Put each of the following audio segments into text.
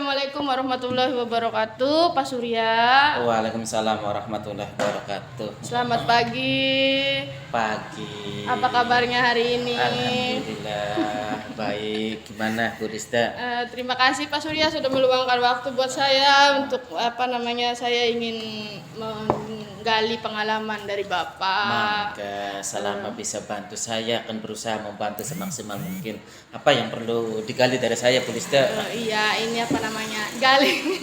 Assalamualaikum warahmatullahi wabarakatuh, Pak Surya. Waalaikumsalam warahmatullahi wabarakatuh. Selamat pagi. Pagi. Apa kabarnya hari ini? Alhamdulillah baik. Gimana Bu Rista? Terima kasih Pak Surya sudah meluangkan waktu buat saya untuk saya ingin menggali pengalaman dari Bapak. Maka selama bisa bantu saya akan berusaha membantu semaksimal mungkin. Apa yang perlu digali dari saya Bu Rista? Iya, ini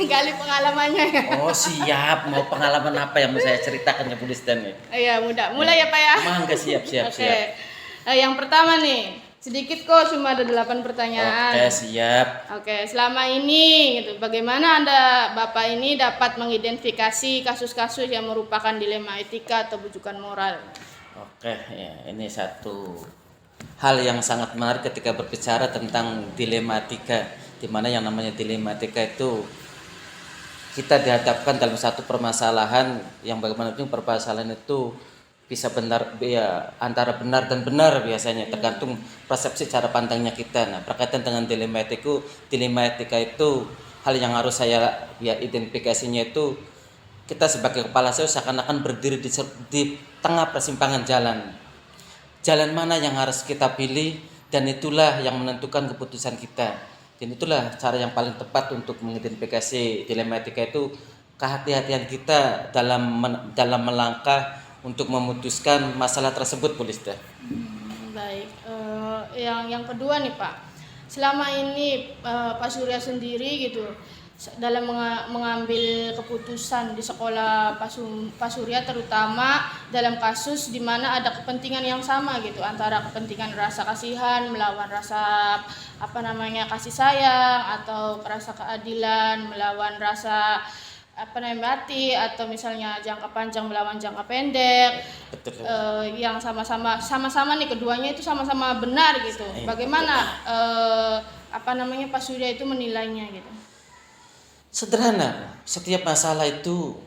gali pengalamannya ya. Oh siap, mau pengalaman apa yang mau saya ceritakan ya Bu Rista nih? Iya, mulai ya Pak ya. Mangga siap. Oke. Yang pertama nih, sedikit kok, cuma ada 8 pertanyaan. Oke siap. Oke, selama ini gitu, bagaimana Bapak ini dapat mengidentifikasi kasus-kasus yang merupakan dilema etika atau bujukan moral? Oke, ya ini satu hal yang sangat menarik ketika berbicara tentang dilematika, di mana yang namanya dilematika itu kita dihadapkan dalam satu permasalahan yang bagaimanapun permasalahan itu bisa benar ya, antara benar dan benar biasanya tergantung persepsi cara pandangnya kita. Nah, berkaitan dengan dilematika itu hal yang harus saya identifikasinya itu kita sebagai kepala SEO seakan-akan berdiri di tengah persimpangan jalan. Jalan mana yang harus kita pilih, dan itulah yang menentukan keputusan kita. Dan itulah cara yang paling tepat untuk mengidentifikasi dilematika itu, kehati-hatian kita dalam melangkah untuk memutuskan masalah tersebut, Bu Lista. Baik, yang kedua nih Pak, selama ini Pak Surya sendiri gitu dalam mengambil keputusan di sekolah Pak Surya, terutama dalam kasus di mana ada kepentingan yang sama gitu, antara kepentingan rasa kasihan melawan rasa kasih sayang, atau rasa keadilan melawan rasa mati, atau misalnya jangka panjang melawan jangka pendek. Betul. Yang sama-sama nih, keduanya itu sama-sama benar gitu. Bagaimana Pak Surya itu menilainya gitu? Sederhana, setiap masalah itu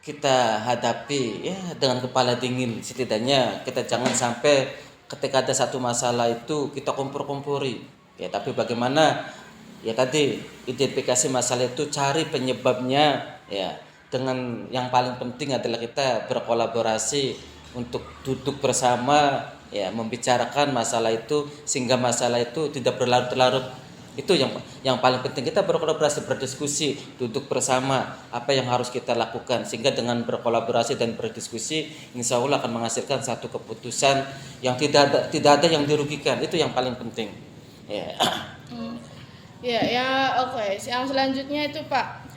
kita hadapi ya dengan kepala dingin. Setidaknya kita jangan sampai ketika ada satu masalah itu kita kompor-kompori. Ya, tapi bagaimana ya tadi identifikasi masalah itu, cari penyebabnya ya. Dengan yang paling penting adalah kita berkolaborasi untuk duduk bersama ya, membicarakan masalah itu sehingga masalah itu tidak berlarut-larut. Itu yang paling penting, kita berkolaborasi, berdiskusi, duduk bersama apa yang harus kita lakukan, sehingga dengan berkolaborasi dan berdiskusi insya Allah akan menghasilkan satu keputusan yang tidak ada yang dirugikan. Itu yang paling penting ya. Oke. Yang selanjutnya itu Pak,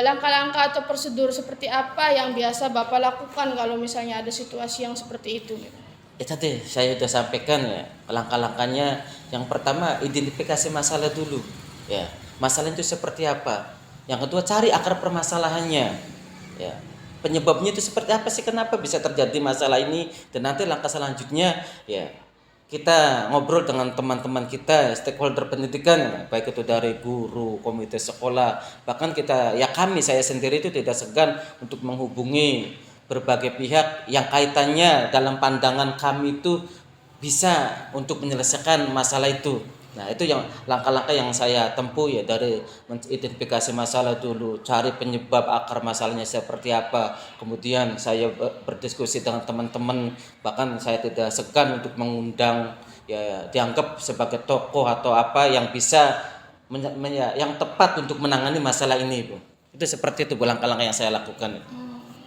langkah-langkah atau prosedur seperti apa yang biasa Bapak lakukan kalau misalnya ada situasi yang seperti itu gitu? Tadi saya sudah sampaikan ya, langkah-langkahnya. Yang pertama, identifikasi masalah dulu ya, masalah itu seperti apa. Yang kedua, cari akar permasalahannya ya, penyebabnya itu seperti apa sih, kenapa bisa terjadi masalah ini. Dan nanti langkah selanjutnya ya, kita ngobrol dengan teman-teman kita, stakeholder pendidikan, baik itu dari guru, komite sekolah, bahkan saya sendiri itu tidak segan untuk menghubungi berbagai pihak yang kaitannya dalam pandangan kami itu bisa untuk menyelesaikan masalah itu. Nah, itu yang langkah-langkah yang saya tempuh ya, dari identifikasi masalah dulu, cari penyebab akar masalahnya seperti apa, kemudian saya berdiskusi dengan teman-teman, bahkan saya tidak segan untuk mengundang ya, dianggap sebagai tokoh atau apa yang bisa yang tepat untuk menangani masalah ini, Bu. Itu seperti itu, Bu, langkah-langkah yang saya lakukan.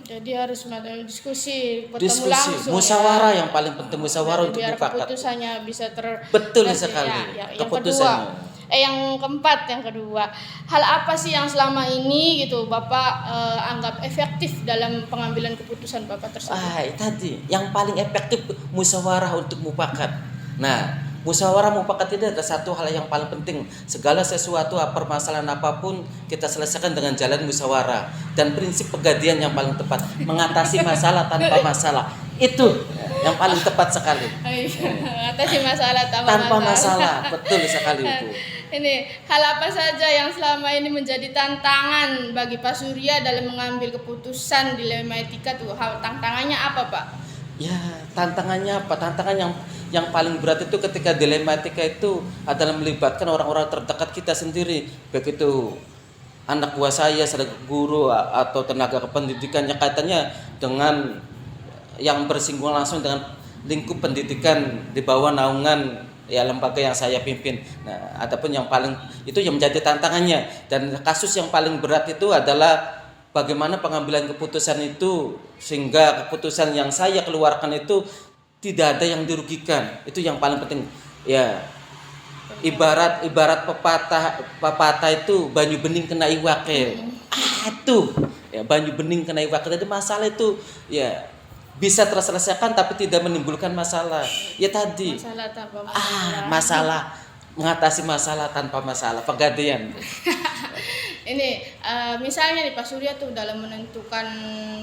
Jadi harus diskusi, Diskusi, langsung, musyawarah ya. Yang paling penting musyawarah untuk biar mufakat. keputusannya bisa Betul sekali. Yang kedua, hal apa sih yang selama ini gitu Bapak anggap efektif dalam pengambilan keputusan Bapak tersebut? Tadi yang paling efektif musyawarah untuk mufakat. Nah, musyawarah mufakat ini adalah satu hal yang paling penting. Segala sesuatu, permasalahan apapun kita selesaikan dengan jalan musyawarah, dan prinsip pegadian yang paling tepat, mengatasi masalah tanpa masalah. Itu yang paling tepat sekali. Mengatasi masalah tanpa masalah. Betul sekali itu. Ini hal apa saja yang selama ini menjadi tantangan bagi Pak Surya dalam mengambil keputusan dilema etika tuh? Tantangannya apa, Pak? Ya, tantangannya apa? Tantangan yang paling berat itu ketika dilematika itu adalah melibatkan orang-orang terdekat kita sendiri, baik itu anak buah saya, sebagai guru atau tenaga kependidikannya kaitannya dengan yang bersinggungan langsung dengan lingkup pendidikan di bawah naungan ya lembaga yang saya pimpin. Nah, adapun yang paling itu yang menjadi tantangannya, dan kasus yang paling berat itu adalah bagaimana pengambilan keputusan itu sehingga keputusan yang saya keluarkan itu tidak ada yang dirugikan. Itu yang paling penting. Ya, ibarat pepatah itu banyu bening kena iwake. Itu ya, banyu bening kena iwake. Jadi masalah itu ya bisa terselesaikan tapi tidak menimbulkan masalah. Ya tadi. Masalah tanpa masalah. Masalah, mengatasi masalah tanpa masalah, pegadaian. Ini misalnya nih Pak Surya tuh dalam menentukan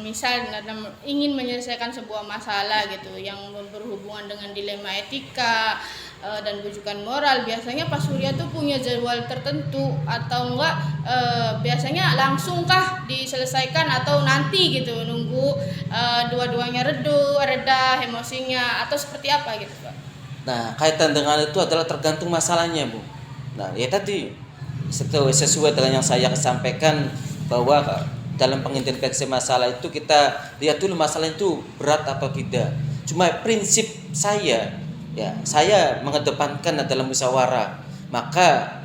dalam ingin menyelesaikan sebuah masalah gitu yang berhubungan dengan dilema etika dan rujukan moral, biasanya Pak Surya tuh punya jadwal tertentu atau enggak, biasanya langsungkah diselesaikan atau nanti gitu nunggu dua-duanya reda emosinya, atau seperti apa gitu Pak? Nah, kaitan dengan itu adalah tergantung masalahnya, Bu. Nah, ya tadi sesuai dengan yang saya sampaikan bahwa dalam pengidentifikasi masalah itu kita lihat dulu masalah itu berat atau tidak. Cuma prinsip saya, ya, saya mengedepankan adalah musyawarah. Maka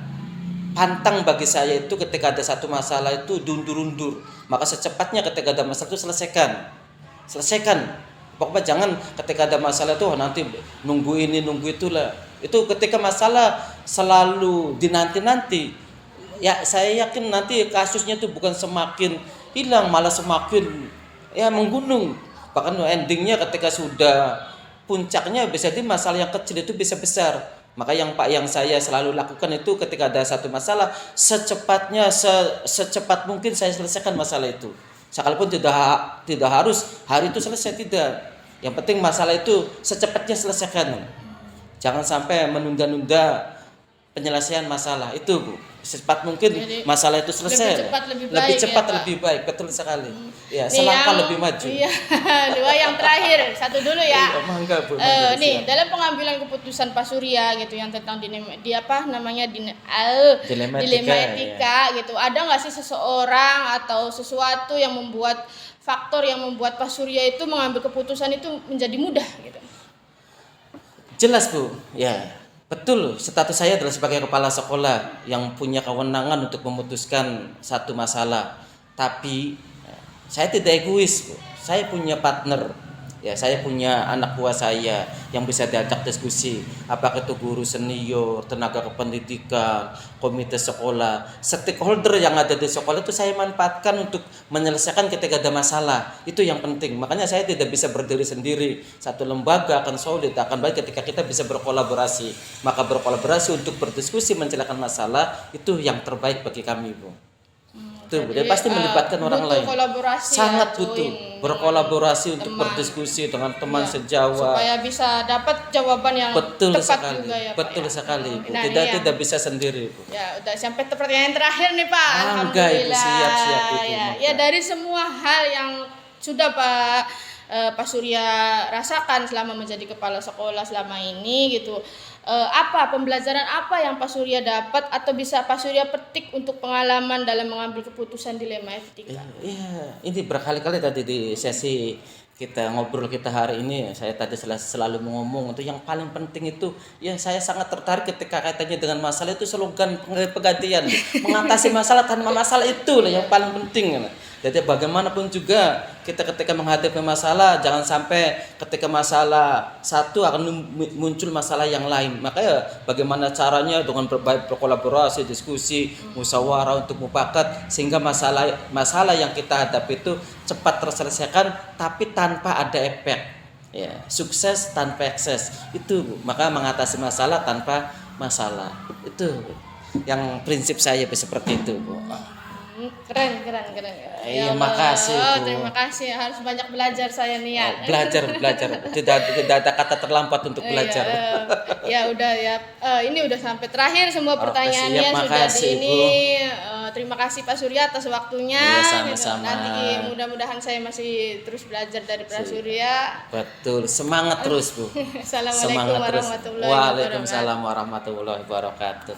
pantang bagi saya itu ketika ada satu masalah itu diundur-undur. Maka secepatnya ketika ada masalah itu selesaikan. Pokoknya jangan ketika ada masalah itu nanti nunggu ini nunggu itulah. Itu ketika masalah selalu dinanti-nanti. Ya saya yakin nanti kasusnya itu bukan semakin hilang, malah semakin ya menggunung. Bahkan endingnya ketika sudah puncaknya bisa di masalah yang kecil itu bisa besar. Maka yang saya selalu lakukan itu ketika ada satu masalah secepat mungkin saya selesaikan masalah itu. Sekalipun tidak harus hari itu selesai, tidak. Yang penting masalah itu secepatnya selesaikan. Jangan sampai menunda-nunda penyelesaian masalah itu, Bu. Secepat mungkin jadi, masalah itu selesai. Lebih cepat lebih baik, betul sekali. Ya, selangkah lebih maju. Iya. Dua yang terakhir, satu dulu ya. Iya, mangga, Bu. Nih, dalam pengambilan keputusan Pak Surya gitu yang tentang dilema etika gitu. Ada nggak sih seseorang atau sesuatu yang faktor yang membuat Pak Surya itu mengambil keputusan itu menjadi mudah gitu? Jelas, Bu. Ya. Betul, status saya adalah sebagai kepala sekolah yang punya kewenangan untuk memutuskan satu masalah. Tapi saya tidak egois, Bu. Saya punya partner. Ya, saya punya anak buah saya yang bisa diajak diskusi. Apakah itu guru senior, tenaga kependidikan, komite sekolah, stakeholder yang ada di sekolah itu saya manfaatkan untuk menyelesaikan ketika ada masalah. Itu yang penting. Makanya saya tidak bisa berdiri sendiri. Satu lembaga akan solid, akan baik ketika kita bisa berkolaborasi. Maka berkolaborasi untuk berdiskusi menyelesaikan masalah itu yang terbaik bagi kami, Bu. Tuh, dia pasti melibatkan orang lain. Sangat butuh berkolaborasi untuk berdiskusi dengan teman sejawat supaya bisa dapat jawaban yang tepat sekali. Juga ya, betul Pak, sekali, Bu. Nah, tidak bisa sendiri, Bu. Ya, udah sampai pertanyaan terakhir nih, Pak. Alhamdulillah. Siap, Ibu. Ya, dari semua hal yang sudah Pak Surya rasakan selama menjadi kepala sekolah selama ini gitu. Pembelajaran apa yang Pak Surya dapat atau bisa Pak Surya petik untuk pengalaman dalam mengambil keputusan dilema etika? Iya, ini berkali-kali tadi di sesi ngobrol kita hari ini saya tadi selalu ngomong itu yang paling penting itu ya saya sangat tertarik ketika kaitannya dengan masalah itu slogan pegadaian mengatasi masalah tanpa masalah itu yang paling penting. Jadi bagaimanapun juga kita ketika menghadapi masalah jangan sampai ketika masalah satu akan muncul masalah yang lain. Makanya bagaimana caranya dengan berkolaborasi, diskusi, musyawarah untuk mufakat sehingga masalah yang kita hadapi itu cepat terselesaikan tapi tanpa ada efek. Ya, sukses tanpa ekses. Itu maka mengatasi masalah tanpa masalah. Itu yang prinsip saya seperti itu, Bu. Keren. Iya, makasih, Bu. Terima kasih. Harus banyak belajar saya nih ya. Belajar. Tidak ada kata terlambat untuk belajar. Ya udah ya. Ini udah sampai terakhir semua pertanyaannya siap, sudah makasih, di ini. Terima kasih Pak Surya atas waktunya. Iya, sama-sama. Nanti mudah-mudahan saya masih terus belajar dari Pak Surya. Betul. Semangat terus, Bu. Assalamualaikum warahmatullahi wabarakatuh. Waalaikumsalam warahmatullahi wabarakatuh.